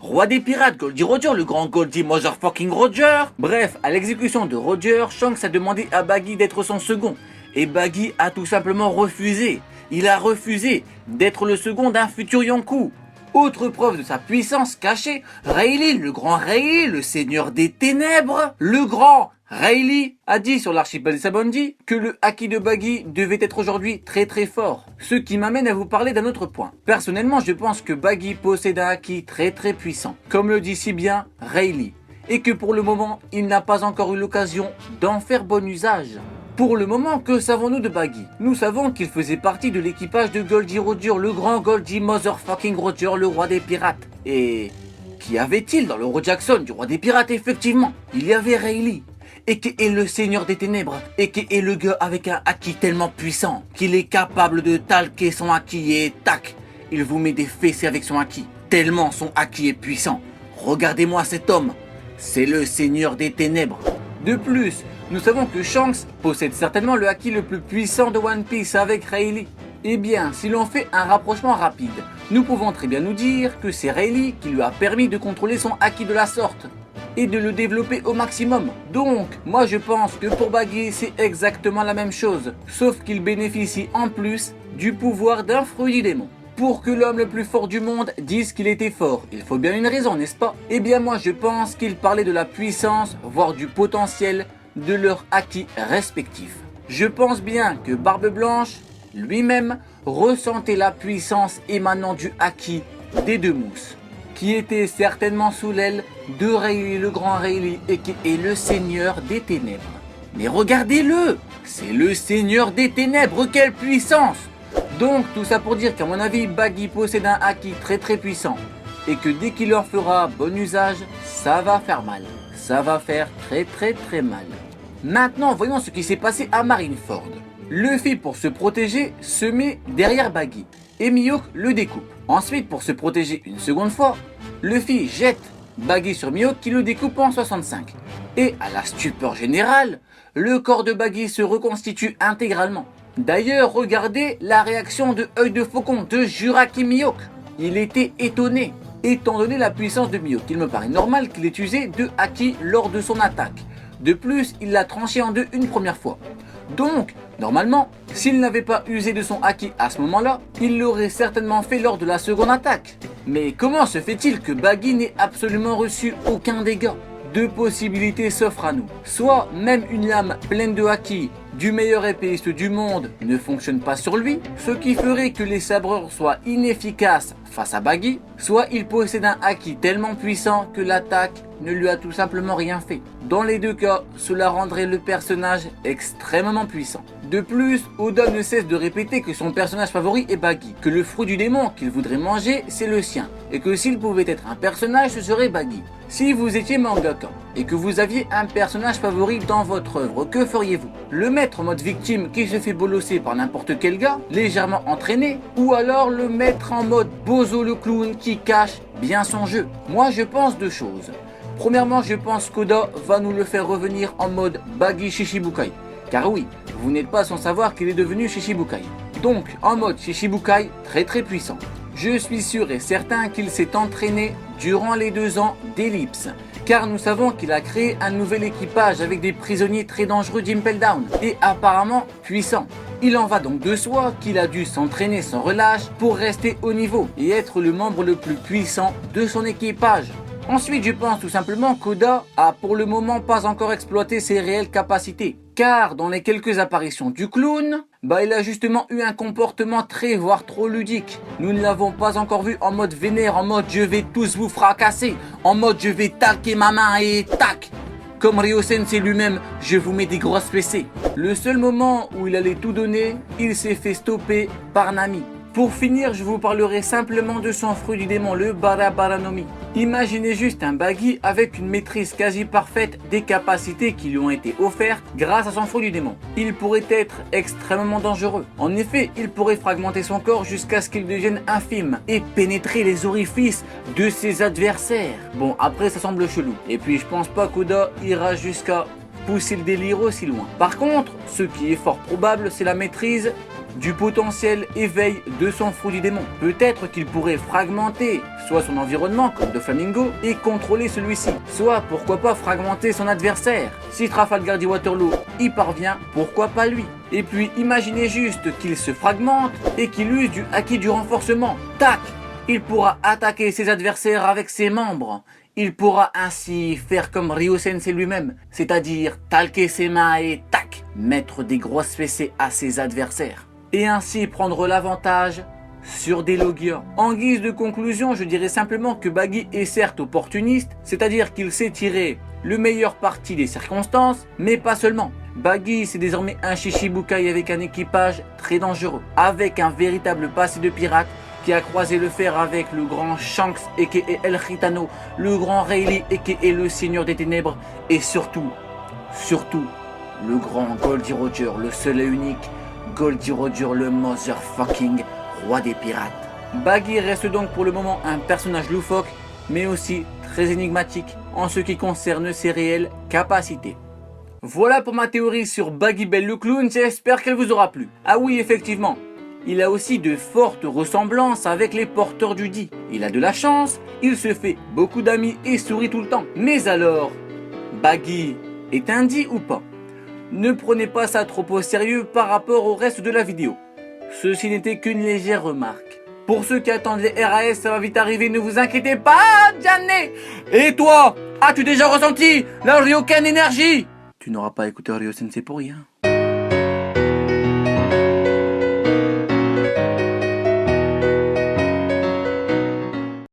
roi des pirates, Goldie Roger, le grand Goldie Motherfucking Roger. Bref, à l'exécution de Roger, Shanks a demandé à Baggy d'être son second. Et Baggy a tout simplement refusé. Il a refusé d'être le second d'un futur Yonkou. Autre preuve de sa puissance cachée, Rayleigh, le grand Rayleigh, le seigneur des ténèbres, le grand Rayleigh a dit sur l'archipel Sabondi que le haki de Baggy devait être aujourd'hui très très fort. Ce qui m'amène à vous parler d'un autre point. Personnellement, je pense que Baggy possède un haki très très puissant, comme le dit si bien Rayleigh, et que pour le moment, il n'a pas encore eu l'occasion d'en faire bon usage. Pour le moment, que savons-nous de Baggy? Nous savons qu'il faisait partie de l'équipage de Goldie Roger, le grand Goldie Motherfucking Roger, le roi des pirates. Et qu'y avait-il dans le Roi Jackson du roi des pirates? Effectivement, il y avait Rayleigh, et qui est le seigneur des ténèbres, et qui est le gars avec un haki tellement puissant qu'il est capable de talquer son haki et tac, il vous met des fessées avec son haki, tellement son haki est puissant. Regardez-moi cet homme, c'est le seigneur des ténèbres. De plus, nous savons que Shanks possède certainement le haki le plus puissant de One Piece avec Rayleigh. Eh bien, si l'on fait un rapprochement rapide, nous pouvons très bien nous dire que c'est Rayleigh qui lui a permis de contrôler son haki de la sorte et de le développer au maximum. Donc, moi je pense que pour Baggy c'est exactement la même chose, sauf qu'il bénéficie en plus du pouvoir d'un fruit du démon. Pour que l'homme le plus fort du monde dise qu'il était fort, il faut bien une raison, n'est-ce pas? Eh bien moi je pense qu'il parlait de la puissance, voire du potentiel de leurs haki respectifs. Je pense bien que Barbe Blanche, lui-même, ressentait la puissance émanant du haki des deux mousses, qui était certainement sous l'aile de Rayleigh, le grand Rayleigh, et qui est le seigneur des ténèbres. Mais regardez-le, c'est le seigneur des ténèbres, quelle puissance! Donc tout ça pour dire qu'à mon avis, Baggy possède un haki très très puissant, et que dès qu'il en fera bon usage, ça va faire mal. Ça va faire très très très mal. Maintenant, voyons ce qui s'est passé à Marineford. Luffy, pour se protéger, se met derrière Baggy, et Mihawk le découpe. Ensuite, pour se protéger une seconde fois, Luffy jette Baggy sur Mihawk qui le découpe en 65. Et à la stupeur générale, le corps de Baggy se reconstitue intégralement. D'ailleurs, regardez la réaction de Œil de Faucon de Juraki Mihawk. Il était étonné. Étant donné la puissance de Mihawk, il me paraît normal qu'il ait usé deux haki lors de son attaque. De plus, il l'a tranché en deux une première fois. Donc, normalement, s'il n'avait pas usé de son haki à ce moment-là, il l'aurait certainement fait lors de la seconde attaque. Mais comment se fait-il que Baggy n'ait absolument reçu aucun dégât? Deux possibilités s'offrent à nous. Soit même une lame pleine de haki du meilleur épéiste du monde ne fonctionne pas sur lui, ce qui ferait que les sabreurs soient inefficaces face à Baggy, soit il possède un haki tellement puissant que l'attaque ne lui a tout simplement rien fait. Dans les deux cas, cela rendrait le personnage extrêmement puissant. De plus, Oda ne cesse de répéter que son personnage favori est Baggy, que le fruit du démon qu'il voudrait manger, c'est le sien, et que s'il pouvait être un personnage, ce serait Baggy. Si vous étiez mangaka, et que vous aviez un personnage favori dans votre œuvre, que feriez-vous? Le mettre en mode victime qui se fait bolosser par n'importe quel gars, légèrement entraîné, ou alors le mettre en mode Bozo le clown qui cache bien son jeu? Moi je pense deux choses. Premièrement, je pense qu'Oda va nous le faire revenir en mode Baggy Shichibukai. Car oui, vous n'êtes pas sans savoir qu'il est devenu Shichibukai. Donc, en mode Shichibukai, très très puissant. Je suis sûr et certain qu'il s'est entraîné durant les 2 ans d'Ellipse. Car nous savons qu'il a créé un nouvel équipage avec des prisonniers très dangereux d'Impel Down et apparemment puissants. Il en va donc de soi qu'il a dû s'entraîner sans relâche pour rester au niveau et être le membre le plus puissant de son équipage. Ensuite, je pense tout simplement qu'Oda a pour le moment pas encore exploité ses réelles capacités. Car dans les quelques apparitions du clown, il a justement eu un comportement très voire trop ludique. Nous ne l'avons pas encore vu en mode vénère, en mode je vais tous vous fracasser, en mode je vais taquer ma main et tac. Comme Ryo Sensei lui-même, je vous mets des grosses fessées. Le seul moment où il allait tout donner, il s'est fait stopper par Nami. Pour finir, je vous parlerai simplement de son fruit du démon, le Barabaranomi. Imaginez juste un Baggy avec une maîtrise quasi parfaite des capacités qui lui ont été offertes grâce à son fruit du démon. Il pourrait être extrêmement dangereux. En effet, il pourrait fragmenter son corps jusqu'à ce qu'il devienne infime et pénétrer les orifices de ses adversaires. Bon, après ça semble chelou. Et puis je pense pas qu'Oda ira jusqu'à pousser le délire aussi loin. Par contre, ce qui est fort probable, c'est la maîtrise du potentiel éveil de son fruit du démon. Peut-être qu'il pourrait fragmenter soit son environnement comme Doflamingo et contrôler celui-ci, soit pourquoi pas fragmenter son adversaire. Si Trafalgar dit Waterloo y parvient, pourquoi pas lui? Et puis imaginez juste qu'il se fragmente et qu'il use du haki du renforcement. Tac! Il pourra attaquer ses adversaires avec ses membres. Il pourra ainsi faire comme Ryo Sensei lui-même, c'est-à-dire talquer ses mains et tac, mettre des grosses fessées à ses adversaires. Et ainsi prendre l'avantage sur des logias. En guise de conclusion, je dirais simplement que Buggy est certes opportuniste, c'est-à-dire qu'il sait tirer le meilleur parti des circonstances, mais pas seulement. Buggy c'est désormais un Shichibukai avec un équipage très dangereux, avec un véritable passé de pirate qui a croisé le fer avec le grand Shanks aka El Gitano, le grand Rayleigh aka le Seigneur des Ténèbres et surtout, le grand Goldie Roger, le seul et unique Goldie Roger, le motherfucking roi des pirates. Buggy reste donc pour le moment un personnage loufoque, mais aussi très énigmatique en ce qui concerne ses réelles capacités. Voilà pour ma théorie sur Buggy Bell le clown, j'espère qu'elle vous aura plu. Ah oui, effectivement, il a aussi de fortes ressemblances avec les porteurs du Di. Il a de la chance, il se fait beaucoup d'amis et sourit tout le temps. Mais alors, Buggy est un Di ou pas? Ne prenez pas ça trop au sérieux par rapport au reste de la vidéo. Ceci n'était qu'une légère remarque. Pour ceux qui attendent les RAS, ça va vite arriver, ne vous inquiétez pas, Janet. Et toi, as-tu déjà ressenti la Ryokan énergie? Tu n'auras pas écouté Ryo Sensei pour rien.